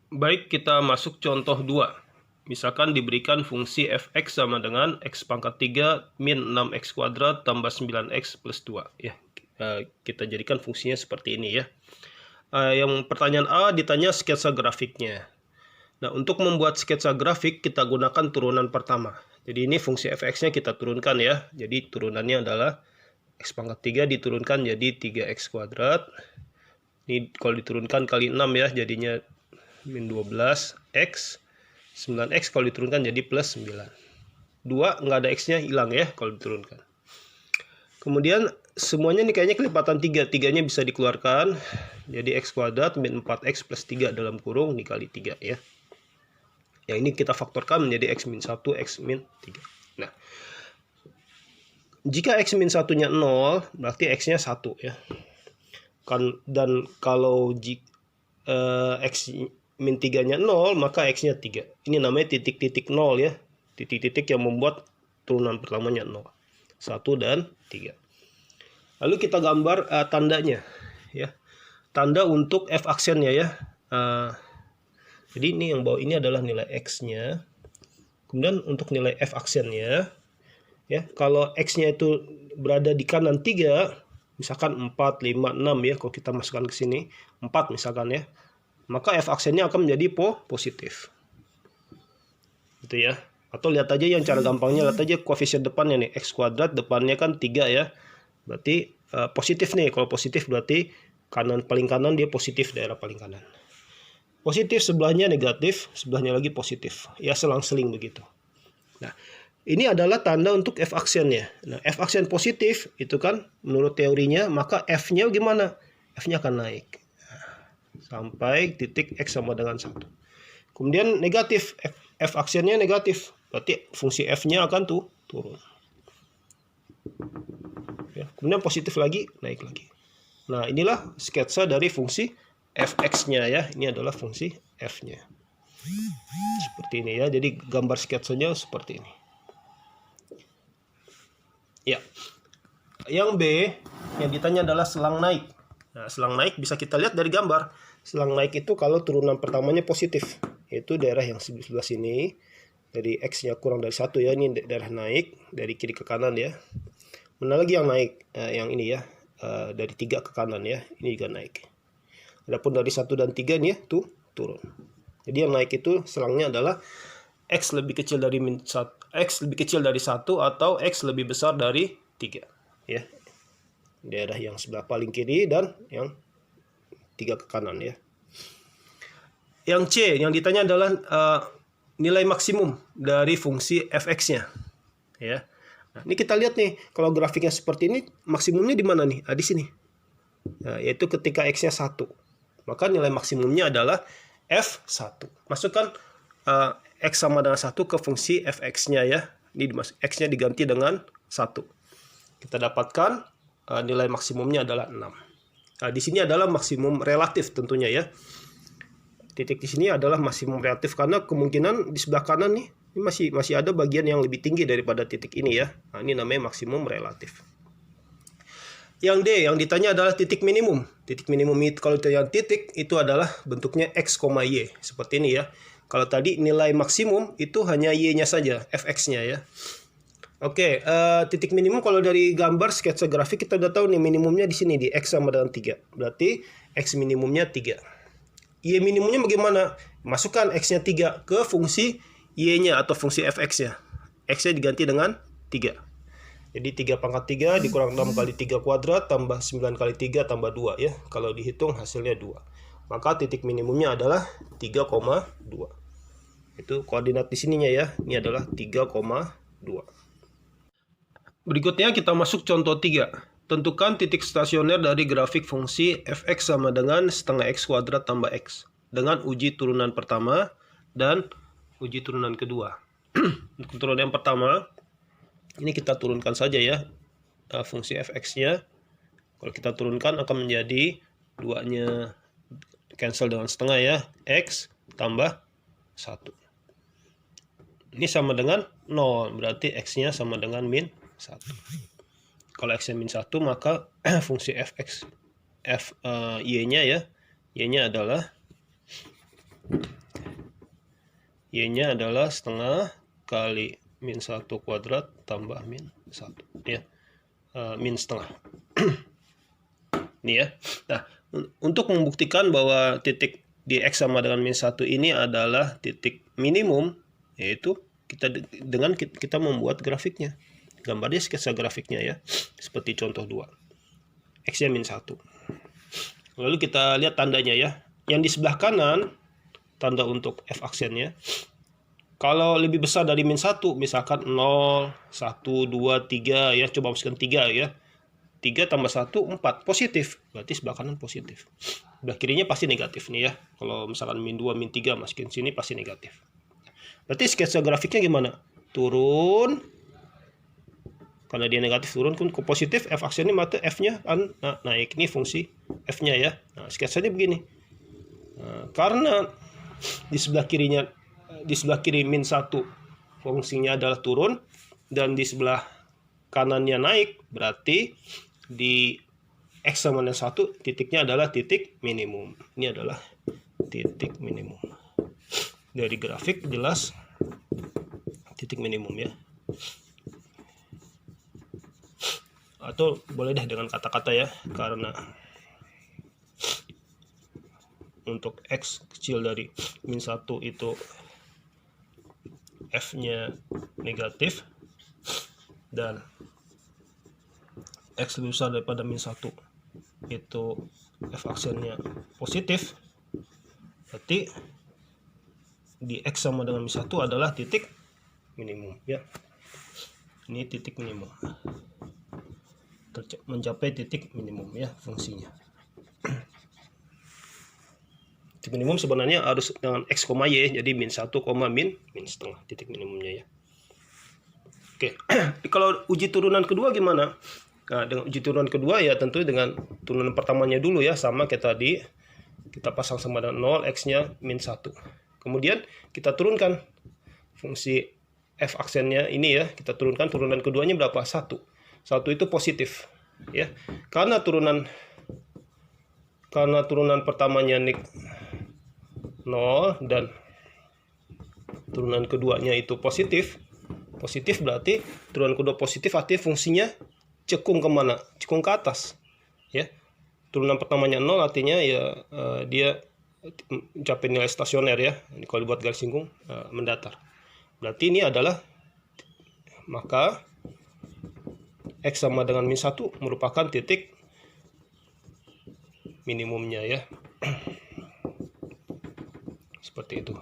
Baik, kita masuk contoh 2. Misalkan diberikan fungsi fx sama dengan x pangkat 3 min 6x kuadrat tambah 9x plus 2. Ya, kita jadikan fungsinya seperti ini ya. Yang pertanyaan A ditanya sketsa grafiknya. Nah, untuk membuat sketsa grafik kita gunakan turunan pertama. Jadi ini fungsi fx-nya kita turunkan ya. Jadi turunannya adalah x pangkat 3 diturunkan jadi 3x kuadrat. Ini kalau diturunkan kali 6 ya, jadinya min 12x. 9x kalau diturunkan jadi plus 9. 2 nggak ada x-nya, hilang ya kalau diturunkan. Kemudian semuanya nih kayaknya kelipatan 3. 3-nya bisa dikeluarkan. Jadi x kuadrat min 4x plus 3 dalam kurung dikali 3 ya. Yang ini kita faktorkan menjadi x min 1, x min 3. Nah, jika x min 1-nya 0, berarti x-nya 1 ya. Dan kalau x min 3-nya 0, maka x-nya 3. Ini namanya titik-titik 0 ya. Titik-titik yang membuat turunan pertamanya 0. 1 dan 3. Lalu kita gambar tandanya ya. Tanda untuk f aksennya ya. Jadi ini yang bawah ini adalah nilai x-nya. Kemudian untuk nilai f aksennya ya, kalau x-nya itu berada di kanan 3, misalkan 4, 5, 6 ya, kalau kita masukkan ke sini 4 misalkan ya, maka f aksennya akan menjadi positif. Gitu ya. Atau lihat aja yang cara gampangnya, lihat aja koefisien depannya nih, x kuadrat depannya kan 3 ya. Berarti positif nih. Kalau positif berarti paling kanan dia positif, daerah paling kanan. Positif sebelahnya negatif, sebelahnya lagi positif. Ya selang-seling begitu. Nah, ini adalah tanda untuk f aksennya. Nah, f aksen positif itu kan menurut teorinya, maka f-nya gimana? F-nya akan naik sampai titik x sama dengan 1. Kemudian negatif, f aksennya negatif, berarti fungsi f-nya akan turun. Ya, kemudian positif lagi, naik lagi. Nah, inilah sketsa dari fungsi fx-nya ya. Ini adalah fungsi f-nya. Seperti ini ya. Jadi gambar sketsanya seperti ini. Ya. Yang B yang ditanya adalah selang naik. Nah, selang naik bisa kita lihat dari gambar. Selang naik itu kalau turunan pertamanya positif, yaitu daerah yang sebelah sini. Dari x-nya kurang dari 1 ya, ini daerah naik dari kiri ke kanan ya. Mana lagi yang naik? Yang ini ya, dari 3 ke kanan ya, ini juga naik. Adapun dari 1 dan 3 nih ya, tuh turun. Jadi yang naik itu selangnya adalah x lebih kecil dari x lebih kecil dari 1 atau x lebih besar dari 3 ya. Daerah yang sebelah paling kiri dan yang 3 ke kanan ya. Yang C yang ditanya adalah nilai maksimum dari fungsi fx-nya ya. Nah, ini kita lihat nih, kalau grafiknya seperti ini, maksimumnya di mana nih? Di sini. Nah, yaitu ketika x-nya 1. Maka nilai maksimumnya adalah f1. Masukkan x sama dengan 1 ke fungsi fx-nya ya. Ini x-nya diganti dengan 1. Kita dapatkan nilai maksimumnya adalah 6. Nah, di sini adalah maksimum relatif tentunya ya. Titik di sini adalah maksimum relatif karena kemungkinan di sebelah kanan nih ini masih ada bagian yang lebih tinggi daripada titik ini ya. Nah, ini namanya maksimum relatif. Yang D yang ditanya adalah titik minimum. Titik minimum itu kalau ditanya titik itu adalah bentuknya x, y seperti ini ya. Kalau tadi nilai maksimum itu hanya y-nya saja, fx-nya ya. Oke, titik minimum kalau dari gambar sketsa grafik kita udah tahu nih minimumnya di sini di x sama dengan 3. Berarti x minimumnya 3. Y minimumnya bagaimana? Masukkan x-nya 3 ke fungsi y-nya atau fungsi fx-nya. X-nya diganti dengan 3. Jadi 3 pangkat 3 dikurang 6 kali 3 kuadrat tambah 9 kali 3 tambah 2 ya. Kalau dihitung hasilnya 2. Maka titik minimumnya adalah 3,2. Itu koordinat di sininya ya. Ini adalah 3,2. Berikutnya kita masuk contoh 3. Tentukan titik stasioner dari grafik fungsi fx sama dengan setengah x kuadrat tambah x dengan uji turunan pertama dan uji turunan kedua. Untuk turunan yang pertama, ini kita turunkan saja ya fungsi fx-nya. Kalau kita turunkan akan menjadi 2-nya cancel dengan setengah ya, x tambah 1. Ini sama dengan 0, berarti x-nya sama dengan min 1. Kalau x-nya min 1 maka fungsi fx y-nya ya, y-nya adalah Y-nya adalah setengah kali min 1 kuadrat tambah min 1 ya. Min setengah. Ini ya. Nah, untuk membuktikan bahwa titik di X sama dengan min 1 ini adalah titik minimum, yaitu kita membuat grafiknya. Gambarnya sketsa grafiknya ya. Seperti contoh 2. X-nya min 1. Lalu kita lihat tandanya ya. Yang di sebelah kanan, tanda untuk F aksennya. Kalau lebih besar dari min 1, misalkan 0, 1, 2, 3 ya. Coba masukkan 3 ya. 3 tambah 1, 4. Positif. Berarti sebelah kanan positif. Sebelah kirinya pasti negatif nih ya. Kalau misalkan min 2, min 3 masukin sini pasti negatif. Berarti sketsa grafiknya gimana? Turun. Karena dia negatif turun ke positif, F aksennya maka F-nya kan naik. Ini fungsi F-nya ya. Nah, sketsanya begini. Nah, karena di sebelah kiri min 1 fungsinya adalah turun dan di sebelah kanannya naik, berarti di X sama dengan 1 titiknya adalah titik minimum. Ini adalah titik minimum. Dari grafik jelas titik minimum ya. Atau boleh deh dengan kata-kata ya, karena untuk X kecil dari min 1 itu F-nya negatif dan X lebih besar daripada min 1 itu F aksennya positif, berarti di X sama dengan min 1 adalah titik minimum ya. Ini titik minimum, mencapai titik minimum ya fungsinya. Titik minimum sebenarnya harus dengan X, Y, jadi min 1, min setengah titik minimumnya ya. Oke, kalau uji turunan kedua gimana? Nah, dengan uji turunan kedua ya tentu dengan turunan pertamanya dulu ya, sama kayak tadi. Kita pasang sama dengan 0, X-nya min 1. Kemudian kita turunkan fungsi F aksennya ini ya, kita turunkan turunan keduanya berapa? 1. 1 itu positif ya. Karena turunan pertamanya 0 dan turunan keduanya itu positif berarti turunan kedua positif artinya fungsinya cekung kemana? Cekung ke atas ya. Turunan pertamanya 0 artinya ya dia mencapai nilai stasioner ya. Ini kalau dibuat garis singgung mendatar. Berarti ini adalah, maka X sama dengan min 1 merupakan titik minimumnya ya. Seperti itu.